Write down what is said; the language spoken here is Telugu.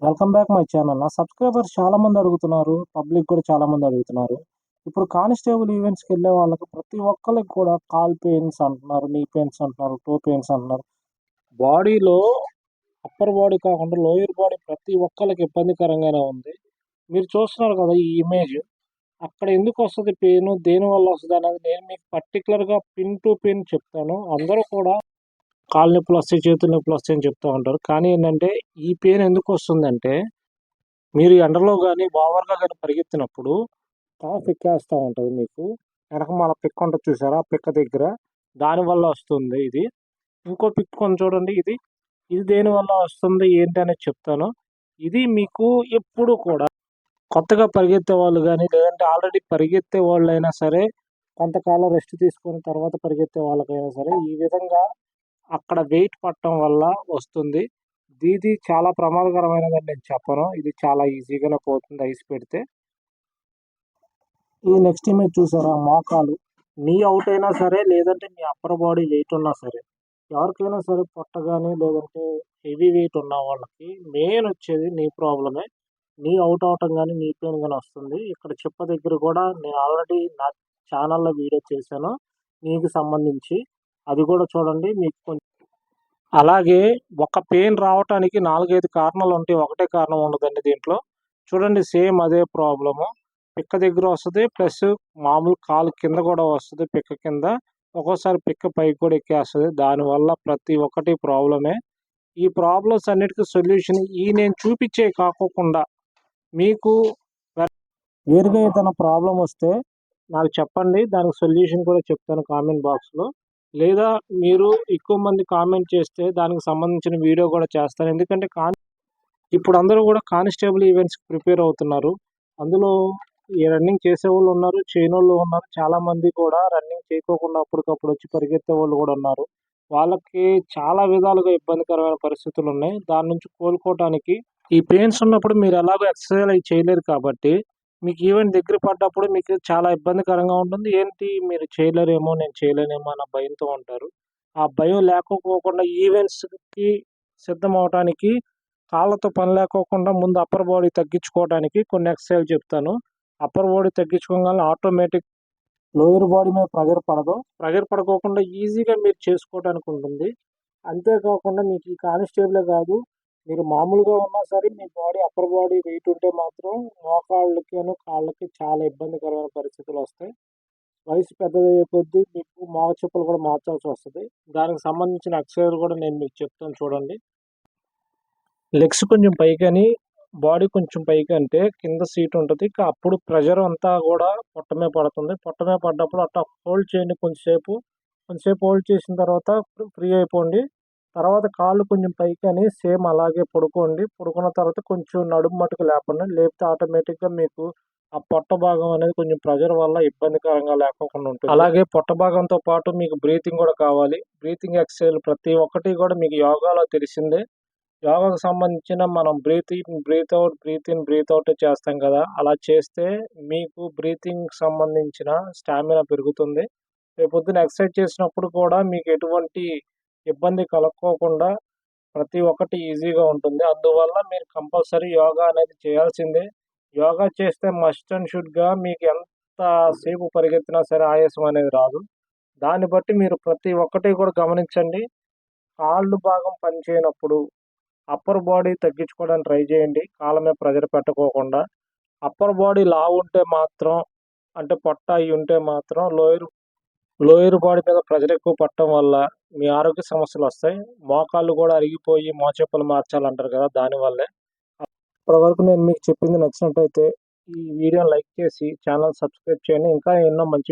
Welcome back my channel. నా సబ్స్క్రైబర్స్ చాలా మంది అడుగుతున్నారు. పబ్లిక్ కూడా చాలా మంది అడుగుతున్నారు. ఇప్పుడు కానిస్టేబుల్ ఈవెంట్స్‌కి వెళ్ళే వాళ్ళకి ప్రతి ఒక్కళ్ళకి కూడా కాల్ పెయిన్స్ అంటున్నారు, నీ పెయిన్స్ అంటున్నారు, టో పెయిన్స్ అంటున్నారు. బాడీలో అప్పర్ బాడీ కాకుండా లోయర్ బాడీ ప్రతి ఒక్కళ్ళకి ఇబ్బందికరంగానే ఉంది. మీరు చూస్తున్నారు కదా ఈ ఇమేజ్. అక్కడ ఎందుకు వస్తది పెయిన్? దేనివల్ల వస్తది అనేది నేను మీకు పర్టిక్యులర్‌గా పిన్ టు పిన్ చెప్తాను. అందరూ కూడా కాళ్ళు నొప్పులొస్తాయి, చేతులు నొప్పులొస్తాయి అని చెప్తా ఉంటారు. కానీ ఏంటంటే ఈ పెయిన్ ఎందుకొస్తుందంటే మీరు ఎండలో గాని, ఓవర్‌గా గాని పరిగెత్తినప్పుడు కాఫ్ ఎక్కేస్తా ఉంటది మీకు. ఎనకమాల పిక్క ఉంటది చూసారా? ఆ పిక్క దగ్గర. దానివల్ల వస్తుంది ఇది. ఇంకో పిక్ ఉంది చూడండి ఇది. ఇది దేనివల్ల వస్తుంది ఏంటి అనేది చెప్తాను. ఇది మీకు ఎప్పుడు కూడా కొత్తగా పరిగెత్తే వాళ్ళు గాని, లేదంటే ఆల్రెడీ పరిగెత్తే వాళ్ళైనా సరే, కొంతకాలం రెస్ట్ తీసుకున్న తర్వాత పరిగెత్తే వాళ్ళకైనా సరే, ఈ విధంగా అక్కడ వెయిట్ పడటం వల్ల వస్తుంది. ఇది చాలా ప్రమాదకరమైనదని నేను చెప్పను. ఇది చాలా ఈజీగానే పోతుంది ఐస్ పెడితే. ఈ నెక్స్ట్ ఇమేజ్ చూసారా? మోకాలు. నీ ఔట్ అయినా సరే, లేదంటే మీ అప్పర్ బాడీ వెయిట్ ఉన్నా సరే, ఎవరికైనా సరే పొట్ట గాని, లేదంటే హెవీ వెయిట్ ఉన్న వాళ్ళకి మెయిన్ వచ్చేది నీ ప్రాబ్లమే. నీ ఔట్ అవ్వటం గాని, నీ పెయిన్ గాని వస్తుంది. ఇక్కడ చిప్ప దగ్గర కూడా నేను ఆల్రెడీ నా ఛానల్‌లో వీడియో చేశాను. నీకు సంబంధించి. అది కూడా చూడండి. మీకు అలాగే ఒక పెయిన్ రావటానికి 4, 5 కారణాలుంటాయి. ఒకటే కారణం ఉండదండి దీంట్లో. చూడండి సేమ్ అదే ప్రాబ్లము. పిక్క దగ్గర వస్తది. ప్లస్ మామూలు కాలు కింద గూడా వస్తది పిక్క కింద. ఒక్కోసారి పిక్క పైకి కూడా ఎక్కేస్తది. దానివల్ల ప్రతి ఒక్కటి ప్రాబ్లమే. ఈ ప్రాబ్లమ్స్ అన్నిటికి సొల్యూషన్ నేను చూపిచ్చేయి కాకోకుండా మీకు వేరుగా ఏదైనా ప్రాబ్లమ్ వస్తే నాకు చెప్పండి. దానికి సొల్యూషన్ కూడా చెప్తాను కామెంట్ బాక్స్‌లో. లేదా మీరు ఎక్కువ మంది కామెంట్ చేస్తే దానికి సంబంధించిన వీడియో కూడా చేస్తాను. ఎందుకంటే ఇప్పుడు అందరూ కూడా కానిస్టేబుల్ ఈవెంట్స్‌కి ప్రిపేర్ అవుతున్నారు. అందులో ఈ రన్నింగ్ చేసేవాళ్ళు ఉన్నారు, చేయనోళ్ళు ఉన్నారు. చాలామంది కూడా రన్నింగ్ చేయకోకుండా అప్పటికప్పుడు వచ్చి పరిగెత్తేవాళ్ళు కూడా ఉన్నారు. వాళ్ళకి చాలా విధాలుగా ఇబ్బందికరమైన పరిస్థితులున్నాయి. దాని నుంచి కోలుకోవటానికి ఈ పెయిన్స్ ఉన్నప్పుడు మీరు ఎలాగో ఎక్సర్‌సైజ్ అయి చేయలేరు కాబట్టి, మీకు ఈవెంట్ దగ్గర పడ్డప్పుడు మీకు చాలా ఇబ్బందికరంగా ఉంటుంది. ఏంటి మీరు చేయలేరేమో, నేను చేయలేనేమో అన్న భయంతో ఉంటారు. ఆ భయం లేకపోకుండా ఈవెంట్స్‌కి సిద్ధమవ్వటానికి కాళ్ళతో పని లేకోకుండా ముందు అప్పర్ బాడీ తగ్గించుకోవడానికి కొన్ని ఎక్సర్‌సైజ్‌లు చెప్తాను. అప్పర్ బాడీ తగ్గించుకోగానే ఆటోమేటిక్ లోయర్ బాడీ మీద ప్రెషర్ పడదు. ప్రెషర్ పడుకోకుండా ఈజీగా మీరు చేసుకోవడానికి ఉంటుంది. అంతేకాకుండా మీకు ఈ కానిస్టేబులే కాదు, మీరు మామూలుగా ఉన్నా సరే మీ బాడీ అప్పర్ బాడీ వెయిట్ ఉంటే మాత్రం మోకాళ్ళకిను, కాళ్ళకి చాలా ఇబ్బందికరమైన పరిస్థితులొస్తాయి. వయసు పెద్దదయ్యే కొద్దీ మీకు మోక చెప్పులు కూడా మార్చాల్సొస్తది. దానికి సంబంధించిన ఎక్సర్‌సైజ్‌లు కూడా నేను మీకు చెప్తాను చూడండి. లెగ్స్ కొంచెం పైకని, బాడీ కొంచెం పైకంటే కింద సీట్ ఉంటది. అప్పుడు ప్రెషర్ అంతా గూడా పొట్ట మీద పడుతుంది. పొట్ట మీద పడ్డప్పుడు అట్టా హోల్డ్ చేయండి కొంచెంసేపు. కొంచెంసేపు హోల్డ్ చేసిన తర్వాత ఫ్రీ అయిపోండి. తర్వాత కాళ్ళు కొంచెం పైకని సేమ్ అలాగే పడుకోండి. పడుకున్న తర్వాత కొంచెం నడుము మట్టుకు లేపండి. లేపితే ఆటోమేటిక్‌గా మీకు ఆ పొట్ట భాగం అనేది కొంచెం ప్రెషర్ వల్ల ఇబ్బందికరంగా లేకోకుండా ఉంటుంది. అలాగే పొట్ట భాగంతో పాటు మీకు బ్రీతింగ్ గూడా కావాలి. బ్రీతింగ్ ఎక్సర్‌సైజ్‌లు ప్రతి ఒక్కటి గూడా మీకు యోగాలో తెలిసిందే. యోగాకు సంబంధించిన మనం breathe in, breathe out, breathe in, breathe out చేస్తాం కదా! అలా చేస్తే మీకు బ్రీతింగ్‌కి సంబంధించిన స్టామినా పెరుగుతుంది. రేపొద్దున ఎక్సర్సైజ్ చేసినప్పుడు కూడా మీకు ఎటువంటి ఇబ్బంది కలుక్కోకుండా ప్రతి ఒక్కటి ఈజీగా ఉంటుంది. అందువల్ల మీరు కంపల్సరీ యోగా అనేది చేయాల్సిందే. యోగా చేస్తే మస్ట్ అండ్ షుడ్‌గా మీకు ఎంత సేపు పరిగెత్తినా సరే ఆయాసం అనేది రాదు. దాన్ని బట్టి మీరు ప్రతి ఒక్కటి కూడా గమనించండి. కాళ్ళు భాగం పనిచేయనప్పుడు అప్పర్ బాడీ తగ్గించుకోవడానికి ట్రై చేయండి. కాళ్ళ మీద ప్రెషర్ పెట్టకోకుండా. అప్పర్ బాడీ లావుంటే మాత్రం అంటే పొట్ట అయి ఉంటే మాత్రం లోయర్ బాడీ మీద ప్రెషర్ ఎక్కువ పడటం వల్ల మీ ఆరోగ్య సమస్యలొస్తాయి. మోకాళ్ళు కూడా అరిగిపోయి మోచెప్పులు మార్చాలంటారు కదా! దానివల్లే. ఇప్పటివరకు నేను మీకు చెప్పింది నచ్చినట్టయితే ఈ వీడియోని లైక్ చేసి ఛానల్ సబ్స్క్రైబ్ చేయండి. ఇంకా ఎన్నో మంచి